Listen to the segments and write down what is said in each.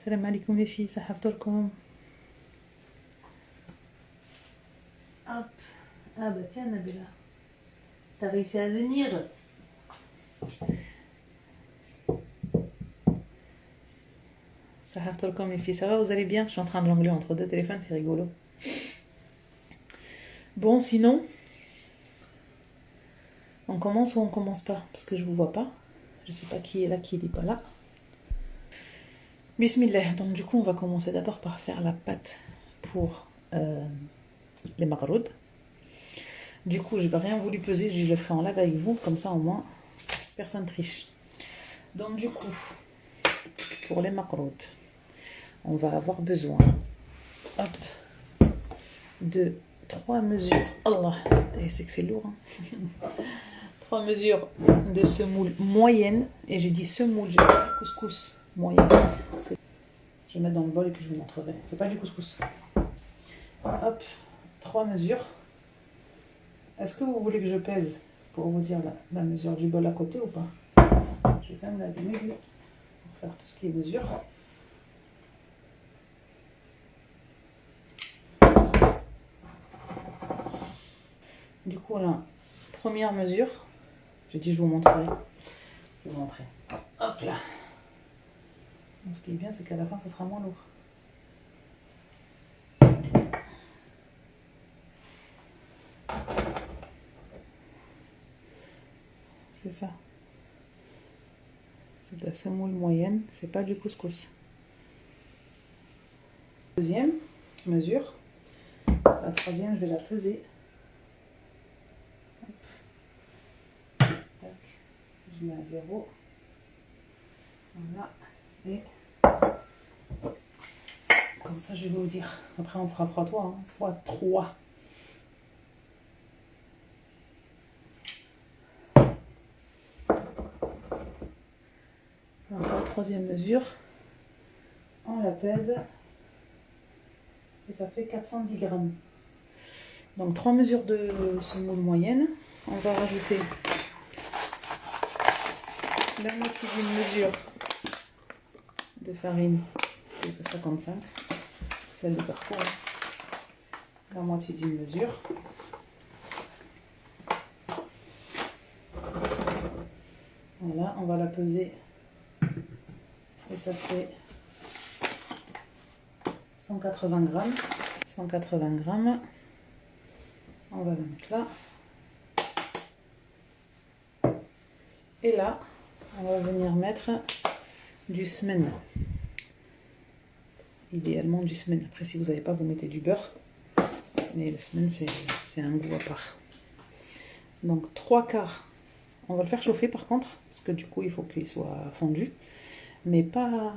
Salam alaikum les filles, ça haftorkom. Hop. Ah bah tiens Nabila, t'as réussi à venir. Ça haftorkom les filles, ça va, vous allez bien? Je suis en train de jongler entre deux téléphones, c'est rigolo. Bon, sinon, on commence ou on commence pas? Parce que je vous vois pas. Je sais pas qui est là, qui n'est pas là. Bismillah. Donc du coup, on va commencer d'abord par faire la pâte pour les macaroud. Du coup, j'ai pas rien voulu peser, je le ferai en live avec vous, comme ça au moins personne triche. Donc du coup, pour les macaroud, on va avoir besoin de 3 mesures. Allah, et c'est que c'est lourd. Hein. 3 mesures de semoule moyenne. Et j'ai dit semoule, j'ai pas dit couscous moyenne. Je vais mettre dans le bol et puis je vous montrerai. C'est pas du couscous. Hop, 3 mesures. Est-ce que vous voulez que je pèse pour vous dire la mesure du bol à côté ou pas? Je vais quand même l'allumer lui pour faire tout ce qui est mesure. Du coup, la première mesure, j'ai dit je vous montrerai. Je vais vous montrer. Hop là. Ce qui est bien, c'est qu'à la fin, ça sera moins lourd. C'est ça. C'est de la semoule moyenne, c'est pas du couscous. Deuxième mesure. La troisième, je vais la peser. Hop. Tac. Je mets à 0. Voilà. Et comme ça, je vais vous dire. Après, on fera x3, hein. x3. Donc, la troisième mesure, on la pèse et ça fait 410 grammes. Donc, 3 mesures de semoule moyenne. On va rajouter la moitié d'une mesure de farine de 55, celle de Carrefour, la moitié d'une mesure. Voilà, on va la peser et ça fait 180 grammes. 180 grammes. On va la mettre là. Et là, on va venir mettre du semen. Idéalement du semen. Après, si vous n'avez pas, vous mettez du beurre. Mais le semen, c'est un goût à part. Donc, 3/4. On va le faire chauffer par contre, parce que du coup, il faut qu'il soit fondu. Mais pas,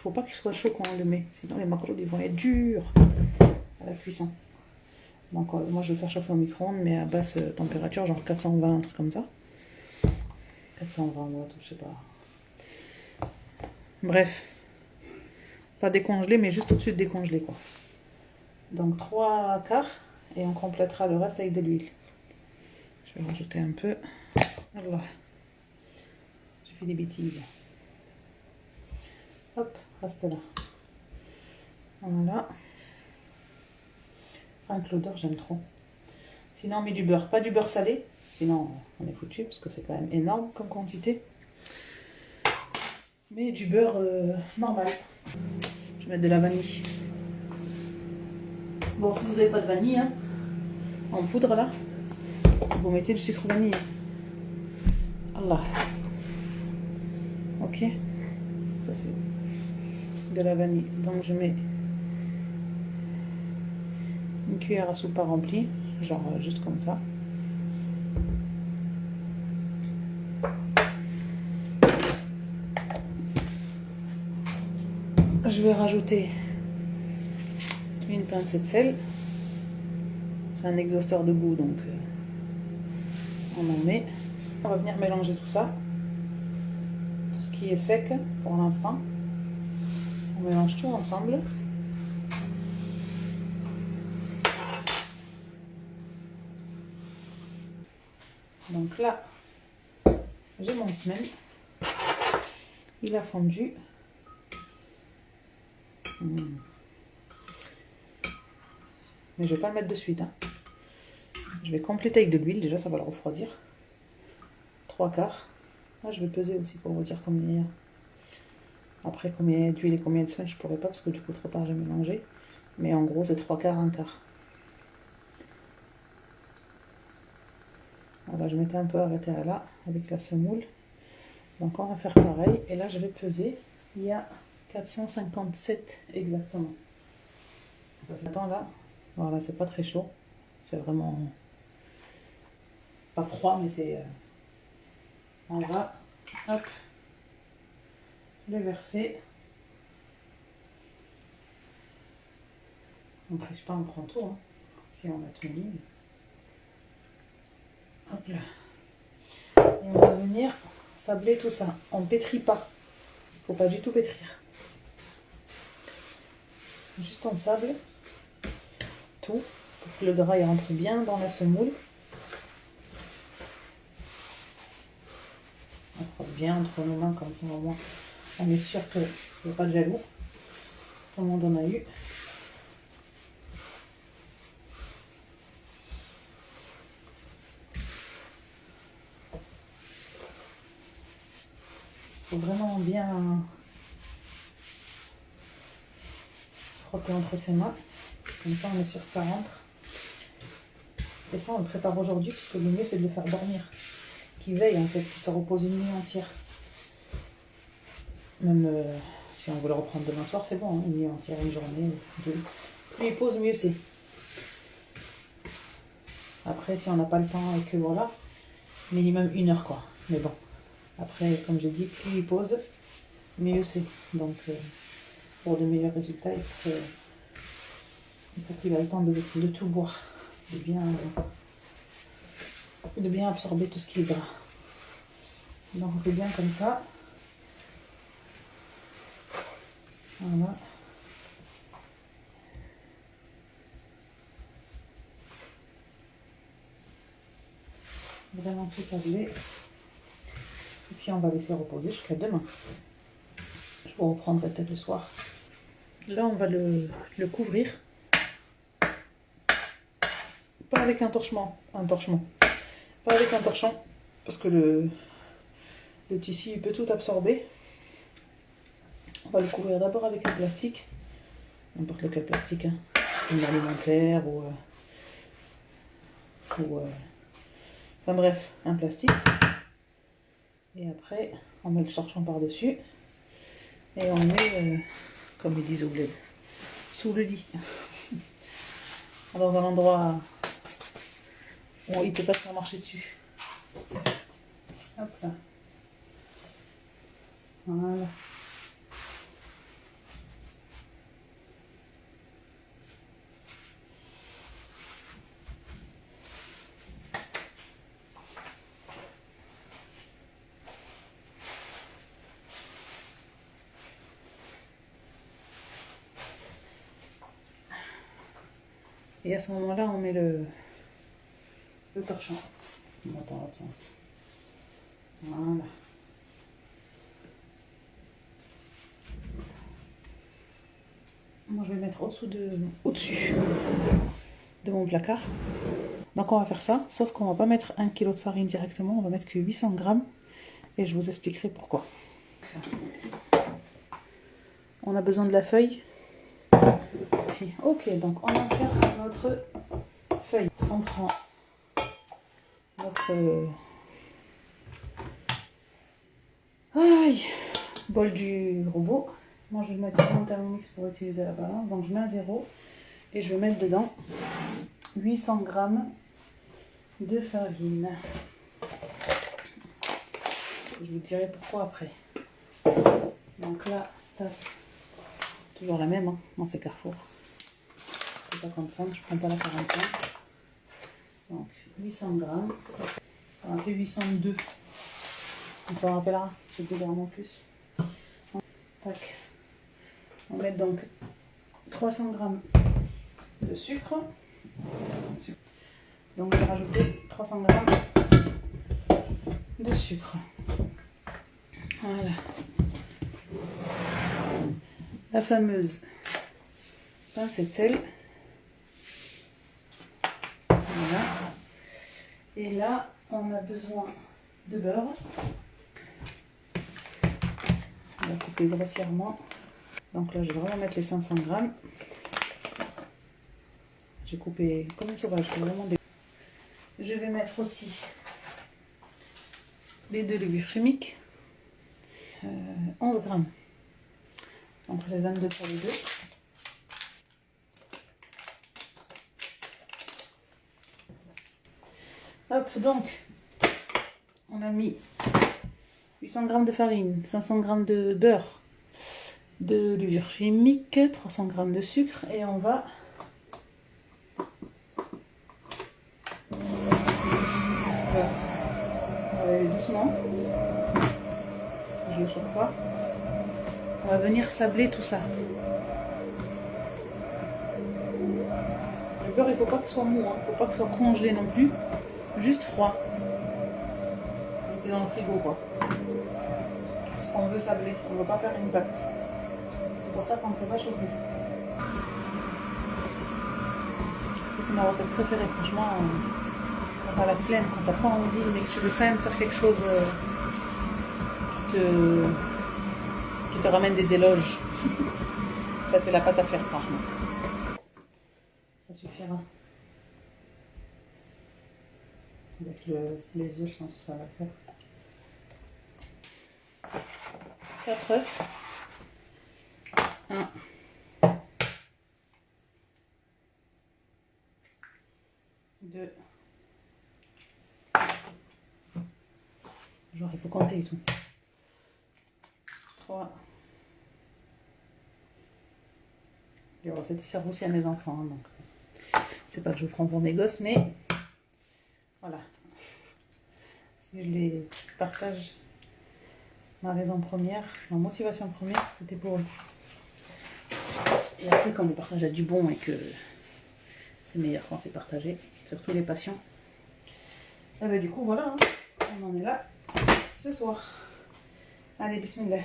faut pas qu'il soit chaud quand on le met. Sinon, les macaroons, ils vont être durs à la cuisson. Donc, moi, je vais le faire chauffer au micro-ondes, mais à basse température, genre 420, un truc comme ça. 420 watts, je sais pas. Bref. Pas décongelé, mais juste au-dessus de décongelé, quoi. Donc 3/4 et on complétera le reste avec de l'huile. Je vais rajouter un peu. Allah. J'ai fait des bêtises. Hop, reste là. Voilà. Rien que l'odeur, j'aime trop. Sinon, on met du beurre. Pas du beurre salé. Sinon, on est foutu parce que c'est quand même énorme comme quantité. Mais du beurre normal. Je vais mettre de la vanille. Bon, si vous n'avez pas de vanille, hein, en poudre là, vous mettez du sucre vanille. Allah. Ok. Ça c'est de la vanille. Donc je mets une cuillère à soupe pas remplie, genre juste comme ça. Je vais rajouter une pincée de sel. C'est un exhausteur de goût, donc on en met. On va venir mélanger tout ça. Tout ce qui est sec pour l'instant. On mélange tout ensemble. Donc là, j'ai mon semen. Il a fondu. Mais je vais pas le mettre de suite. Hein. Je vais compléter avec de l'huile, déjà ça va le refroidir. 3/4. Là je vais peser aussi pour vous dire combien il y a. Après combien d'huile et combien de semaines je pourrais pas parce que du coup trop tard j'ai mélangé. Mais en gros c'est 3/4, 1/4. Voilà, je m'étais un peu arrêtée à là avec la semoule. Donc on va faire pareil. Et là je vais peser. Il y a 457 exactement. Ça s'attend là. Voilà, c'est pas très chaud. C'est vraiment pas froid, mais c'est... On va, hop, le verser. On ne triche pas, on prend tout. Hein. Si on a tout mis. Hop là. Et on va venir sabler tout ça. On ne pétrit pas. Il ne faut pas du tout pétrir. Juste on sable tout pour que le gras il rentre bien dans la semoule. On frotte bien entre nos mains comme ça au moins on est sûr qu'il n'y a pas de jaloux. Tout le monde en a eu. Il faut vraiment bien frotter entre ses mains. Comme ça on est sûr que ça rentre. Et ça on le prépare aujourd'hui puisque le mieux c'est de le faire dormir. Qu'il veille en fait, qu'il se repose une nuit entière. Même si on veut le reprendre demain soir, c'est bon, hein, une nuit entière, une journée, deux. Plus il pose, mieux c'est. Après, si on n'a pas le temps et que voilà, minimum 1 heure quoi. Mais bon, après, comme j'ai dit, plus il pose, mieux c'est. Donc, pour de meilleurs résultats, il faut qu'il ait le temps de tout boire, de bien absorber tout ce qui est gras. Donc, on fait bien comme ça. Voilà. Vraiment tout sablé. Et puis on va laisser reposer jusqu'à demain. Je vais reprendre peut-être le soir. Là on va le couvrir. Pas avec un torchon. Pas avec un torchon. Parce que le tissu il peut tout absorber. On va le couvrir d'abord avec un plastique. N'importe lequel plastique. Hein. Une alimentaire ou enfin bref, un plastique. Et après, on met le torchon par-dessus. Et on le met, comme ils disent au bled, sous le lit. Dans un endroit où il ne peut pas se faire marcher dessus. Hop là. Voilà. Et à ce moment-là, on met le torchon. On monte dans l'autre sens. Voilà. Moi, je vais mettre au-dessus de mon placard. Donc, on va faire ça, sauf qu'on va pas mettre 1 kg de farine directement, on va mettre que 800 grammes. Et je vous expliquerai pourquoi. On a besoin de la feuille. Ici. Ok, donc on insère notre feuille. On prend notre bol du robot. Moi je vais mettre sur mon Thermomix pour utiliser la balance. Donc je mets un 0 et je vais mettre dedans 800 g de farine. Je vous dirai pourquoi après. Donc là, tac. Toujours la même, hein. Moi c'est Carrefour. 55, je prends pas la 45. Donc 800 grammes. Ça m'a fait 802. On s'en rappellera, c'est 2 grammes en plus. Tac. On va mettre donc 300 grammes de sucre. Donc je vais rajouter 300 grammes de sucre. Voilà. la fameuse pincée de sel. Voilà. Et là, on a besoin de beurre. On va couper grossièrement. Donc là, je vais vraiment mettre les 500 grammes. J'ai coupé comme une sauvage. Je vais mettre aussi les 2 levures chimiques. 11 grammes. Donc ça fait 22 pour les deux. Hop, donc on a mis 800 grammes de farine, 500 grammes de beurre, de levure chimique, 300 grammes de sucre et on va aller doucement. Je ne le choque pas. On va venir sabler tout ça. Le beurre, il ne faut pas qu'il soit mou, il ne faut pas qu'il soit congelé non plus, juste froid. Mettez dans le frigo quoi. Parce qu'on veut sabler, on ne veut pas faire une pâte. C'est pour ça qu'on ne peut pas chauffer. Ça c'est ma recette préférée, franchement. Quand t'as la flemme, quand t'as pas envie, mais que tu veux quand même faire quelque chose qui te ramène des éloges. Ça c'est la pâte à faire, franchement. Ça suffira. Avec les œufs, je pense que ça va faire. 4 œufs. 1. 2. Genre il faut compter et tout. 3. Les recettes ils servent aussi à mes enfants, hein, donc c'est pas que je prends pour mes gosses, mais voilà. Si je les partage, ma raison première, ma motivation première, c'était pour eux. Et après quand on partage à du bon et que c'est meilleur quand c'est partagé, surtout les passions. Et ben du coup voilà, hein, on en est là ce soir. Allez, bismillah.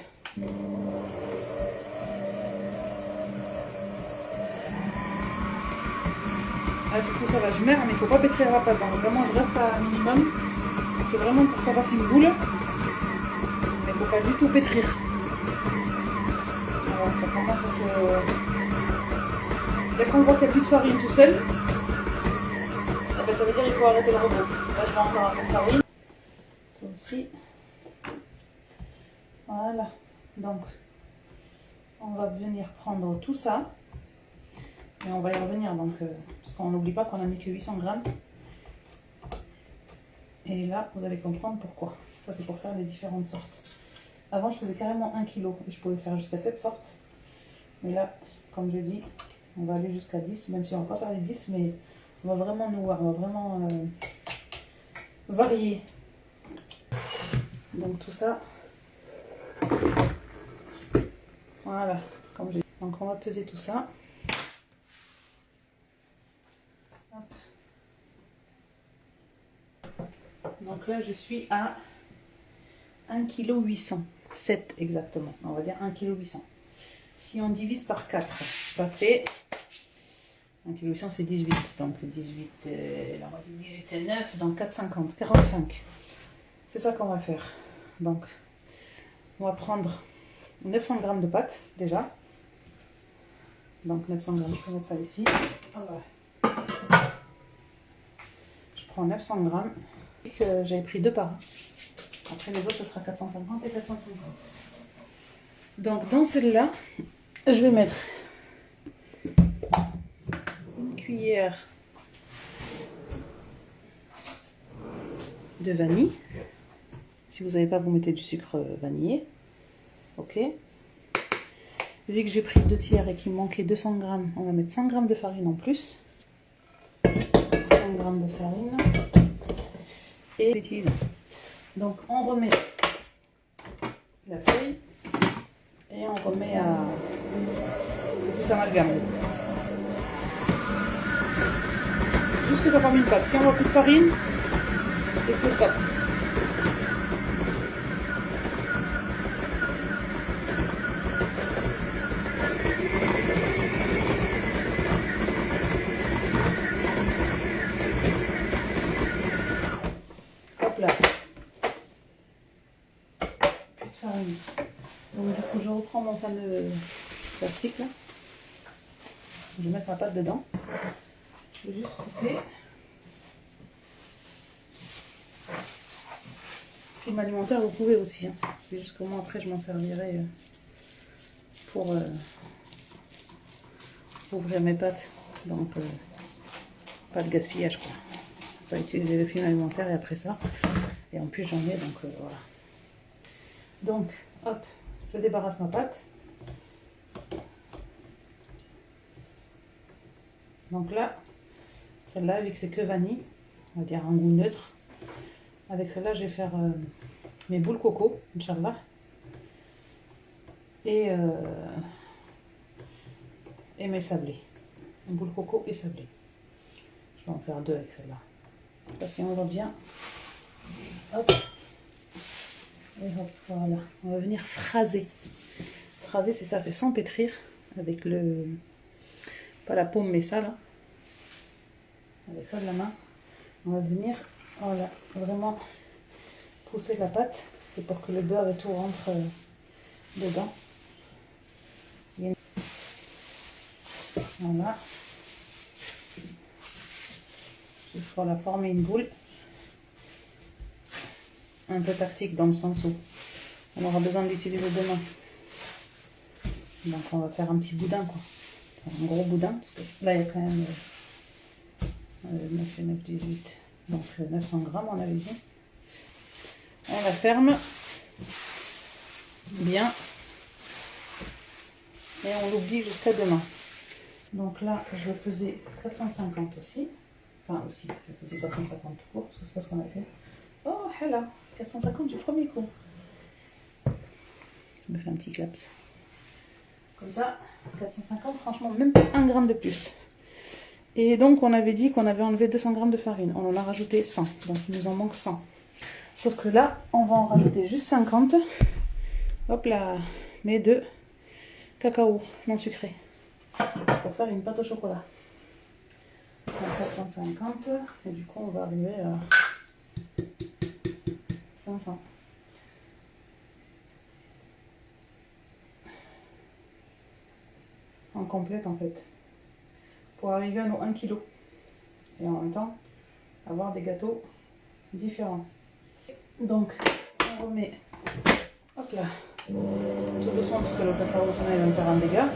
Ah, du coup ça va, je mets, mais il faut pas pétrir la pâte, donc vraiment je reste à un minimum. C'est vraiment pour que ça fasse une boule, mais il faut pas du tout pétrir. Alors ça commence à se... Dès qu'on voit qu'il n'y a plus de farine tout seul, eh ben, ça veut dire qu'il faut arrêter le robot. Là je vais encore un peu de farine. Toi aussi. Voilà. Donc on va venir prendre tout ça. Et on va y revenir, donc, parce qu'on n'oublie pas qu'on a mis que 800 grammes. Et là, vous allez comprendre pourquoi. Ça, c'est pour faire les différentes sortes. Avant, je faisais carrément 1 kg et je pouvais faire jusqu'à 7 sortes. Mais là, comme je dis, on va aller jusqu'à 10, même si on ne va pas faire les 10, mais on va vraiment nourrir, on va vraiment varier. Donc tout ça, voilà, comme j'ai dit. Donc on va peser tout ça. Donc là, je suis à 1,8 kg. 7 exactement. On va dire 1,8 kg. Si on divise par 4, ça fait 1,8 kg, c'est 18. Donc 18, la moitié de 18, c'est 9. Donc 4,50, 45. C'est ça qu'on va faire. Donc, on va prendre 900 g de pâte déjà. Donc 900 g, je peux mettre ça ici. Voilà. Je prends 900 g. J'avais pris 2 par 1. Après les autres, ce sera 450 et 450. Donc dans celle-là, je vais mettre une cuillère de vanille. Si vous n'avez pas, vous mettez du sucre vanillé. Ok. Vu que j'ai pris 2 tiers et qu'il me manquait 200 g, on va mettre 100 g de farine en plus. 100 g de farine. Et utilise. Donc on remet la feuille et on remet à tout s'amalgame. Juste que ça forme une pâte. Si on voit plus de farine, c'est que c'est stop. mon fameux plastique là. Je vais mettre ma pâte dedans. Je vais juste couper. Film alimentaire, vous pouvez aussi. Hein. C'est juste que moi, après, je m'en servirai pour ouvrir mes pâtes. Donc, pas de gaspillage, quoi. Pas utiliser le film alimentaire et après ça. Et en plus, j'en ai, donc voilà. Donc, hop, je débarrasse ma pâte. Donc là, celle-là, vu que c'est que vanille, on va dire un goût neutre. Avec celle-là, je vais faire mes boules coco, Inch'Allah. Et mes sablés. Boules coco et sablés. Je vais en faire 2 avec celle-là. Si on voit bien. Hop. Et hop, voilà. On va venir phraser. Phraser, c'est ça, c'est sans pétrir. Avec le... Pas la paume, mais ça, là. Avec ça de la main. On va venir, voilà, vraiment pousser la pâte. C'est pour que le beurre et tout rentre dedans. Voilà. Il faut la former une boule. Un peu tactique dans le sens où on aura besoin d'utiliser 2 mains. Donc on va faire un petit boudin, quoi. Enfin, un gros boudin, parce que là il y a quand même 9 et 9, 18. Donc 900 grammes on avait dit. On la ferme bien. Et on l'oublie jusqu'à demain. Donc là, je vais peser 450 aussi. Enfin aussi, je vais peser 450 tout court, parce que c'est pas ce qu'on a fait. Oh, là, 450 du premier coup. Je me fais un petit claps. Comme ça, 450, franchement, même pas 1 gramme de plus. Et donc, on avait dit qu'on avait enlevé 200 grammes de farine. On en a rajouté 100. Donc, il nous en manque 100. Sauf que là, on va en rajouter juste 50. Hop là, mais de cacao non sucré. Pour faire une pâte au chocolat. Donc, 450. Et du coup, on va arriver à 500. En complète, en fait. Pour arriver à nos 1 kg. Et en même temps, avoir des gâteaux différents. Donc, on remet, hop là, tout doucement parce que le cacao, sinon il va me faire un dégât.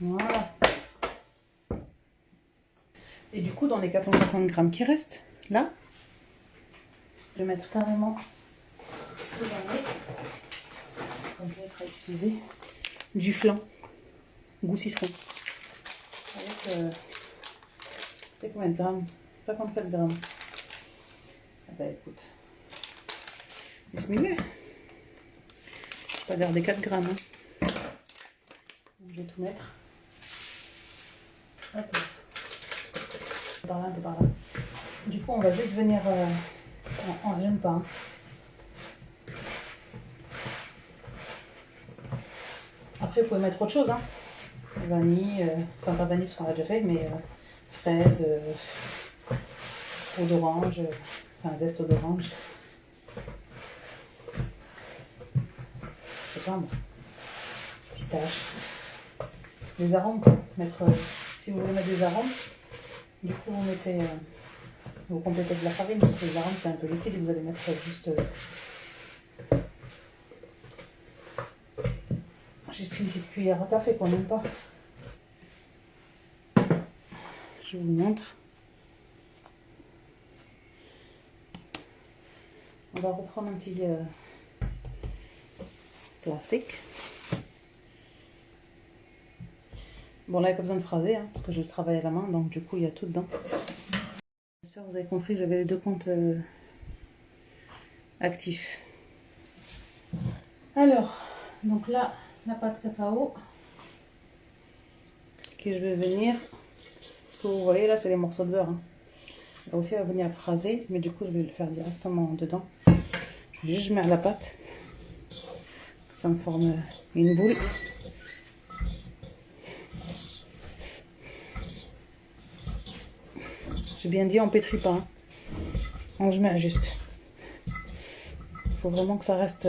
Voilà. Et du coup, dans les 450 grammes qui restent, là, je vais mettre carrément ce que j'en ai. Comme ça, il sera utilisé. Du flan, goût citron. Avec combien de grammes? 54 grammes. Ah bah écoute. Bismillah. Je vais pas garder 4 grammes. Hein. Je vais tout mettre. Hop. Par là, un peu par là. Du coup, on va juste venir... on gêne pas. Hein. Après, vous pouvez mettre autre chose. Hein. Vanille, enfin pas vanille parce qu'on l'a déjà fait, mais fraises, eau d'orange, enfin zeste d'orange. Je sais pas moi. Pistache. Des arômes quoi. Mettre, si vous voulez mettre des arômes, du coup vous mettez, vous complétez de la farine parce que les arômes c'est un peu liquide et vous allez mettre juste une petite cuillère à café qu'on n'aime pas. Je vous montre. On va reprendre un petit plastique. Bon là il n'y a pas besoin de phraser hein, parce que je le travaille à la main donc du coup il y a tout dedans. J'espère que vous avez compris que j'avais les 2 comptes actifs. Alors, donc là la pâte cacao je vais venir, ce que vous voyez là, c'est les morceaux de beurre. Hein. Là aussi, elle va venir phraser, mais du coup, je vais le faire directement dedans. Je vais juste mettre la pâte. Ça me forme une boule. J'ai bien dit, on pétrit pas. Hein. On je mets juste. Il faut vraiment que ça reste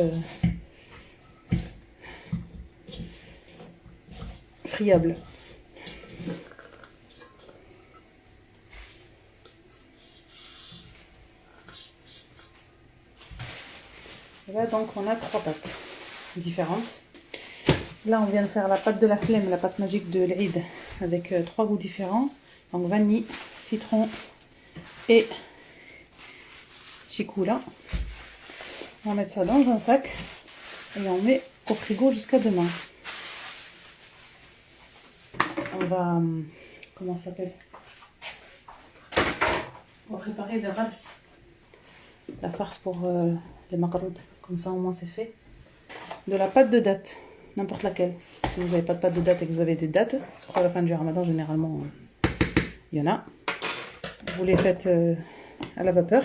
friable. Et là, donc, on a 3 pâtes différentes. Là, on vient de faire la pâte de la flemme, la pâte magique de l'Eid, avec 3 goûts différents. Donc, vanille, citron et chicoula. On va mettre ça dans un sac et on met au frigo jusqu'à demain. On va... comment ça s'appelle? On va préparer le rals, la farce pour les macaroutes. Comme ça, au moins, c'est fait. De la pâte de date, n'importe laquelle. Si vous n'avez pas de pâte de date et que vous avez des dates, sur la fin du ramadan, généralement, il y en a. Vous les faites à la vapeur.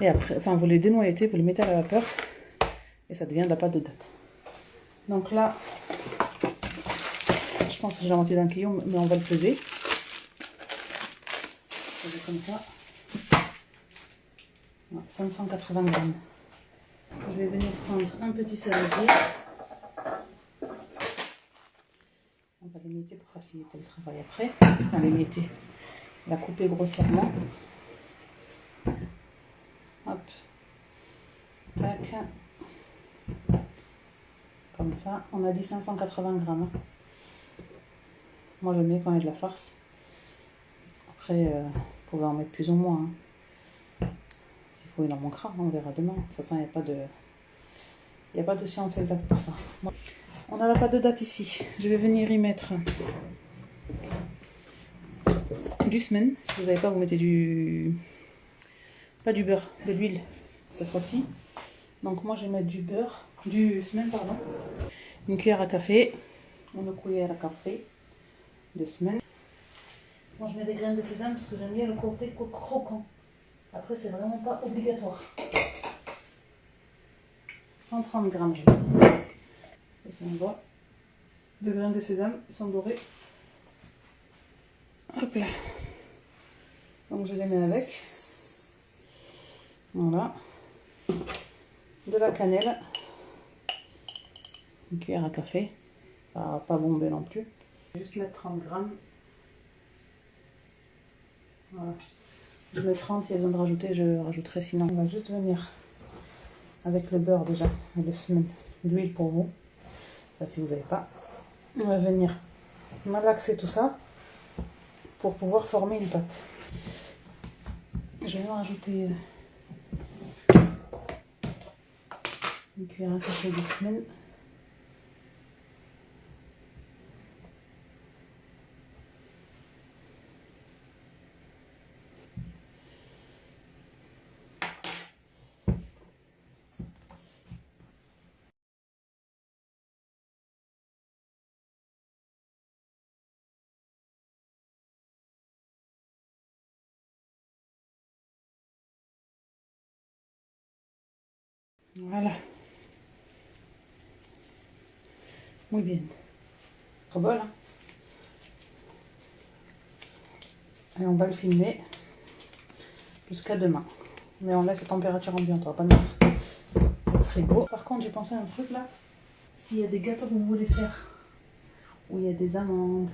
Et après, enfin, vous les dénoyautez, vous les mettez à la vapeur. Et ça devient de la pâte de date. Donc là, je pense que j'ai la moitié d'un kilo, mais on va le peser. Ça va comme ça. 580 grammes. Je vais venir prendre un petit saladier. On va l'émietter pour faciliter le travail après. Enfin, l'émietter. La couper grossièrement. Hop. Tac. Comme ça. On a dit 580 grammes. Moi, je mets quand il y a de la farce. Après, vous pouvez en mettre plus ou moins. Hein. S'il faut, il en manquera. On verra demain. De toute façon, il n'y a pas de science exacte pour ça. On a la pâte de date ici. Je vais venir y mettre du semen. Si vous n'avez pas, vous mettez pas du beurre, de l'huile cette fois-ci. Donc moi, je vais mettre du semen, pardon. Une cuillère à café. Une cuillère à café de semen. Moi, je mets des graines de sésame parce que j'aime bien le côté croquant. Après, c'est vraiment pas obligatoire. 130 grammes. Et si on voit, 2 graines de sésame, ils sont dorés. Hop là. Donc je les mets avec. Voilà. De la cannelle. Une cuillère à café. Pas bomber non plus. Juste mettre 30 grammes. Voilà. Je mets 30, s'il y a besoin de rajouter, je rajouterai sinon. On va juste venir avec le beurre déjà, et le semen, l'huile pour vous. Enfin, si vous n'avez pas. On va venir malaxer tout ça pour pouvoir former une pâte. Je vais rajouter une cuillère à café de semen. Voilà. Muy bien. Trop bol, hein. Et on va le filmer jusqu'à demain. Mais on laisse la température ambiante, on va pas le mettre au frigo. Par contre, j'ai pensé à un truc là. S'il y a des gâteaux que vous voulez faire, où il y a des amandes,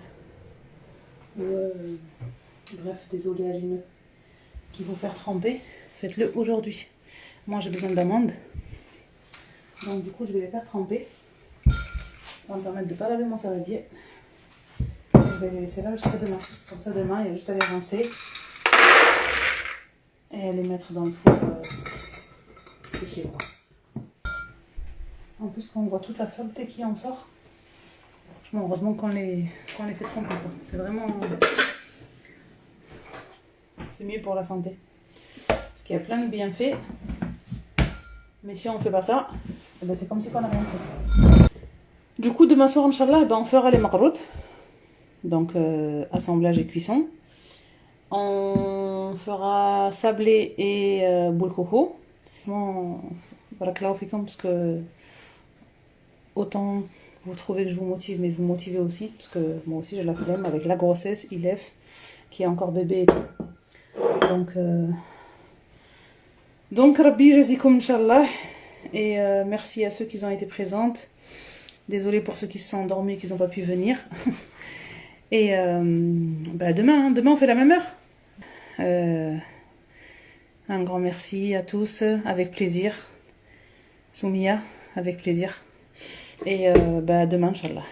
ou bref, des oléagineux qu'il faut faire tremper, faites-le aujourd'hui. Moi, j'ai besoin d'amandes. Donc du coup, je vais les faire tremper. Ça va me permettre de ne pas laver mon saladier. Et je vais les laisser là jusqu'à demain. Comme ça, demain, il y a juste à les rincer. Et à les mettre dans le four séché. En plus, quand on voit toute la saleté qui en sort, franchement, heureusement qu'on les fait tremper. C'est vraiment... c'est mieux pour la santé. Parce qu'il y a plein de bienfaits. Mais si on ne fait pas ça, eh ben c'est comme si on n'a rien fait. Du coup, demain soir, Inch'Allah, on fera les macaroutes. Donc assemblage et cuisson. On fera sablé et boule coco. Bon, barakallahu fikum, parce que autant vous trouvez que je vous motive, mais vous motivez aussi, parce que moi aussi j'ai la flemme avec la grossesse, Ilef, qui est encore bébé et tout. Donc Rabbi Jazikum Inch'Allah, et merci à ceux qui ont été présentes. Désolée pour ceux qui se sont endormis et qui n'ont pas pu venir. Et demain on fait la même heure. Un grand merci à tous, avec plaisir. Soumia, avec plaisir. Et demain, Inch'Allah.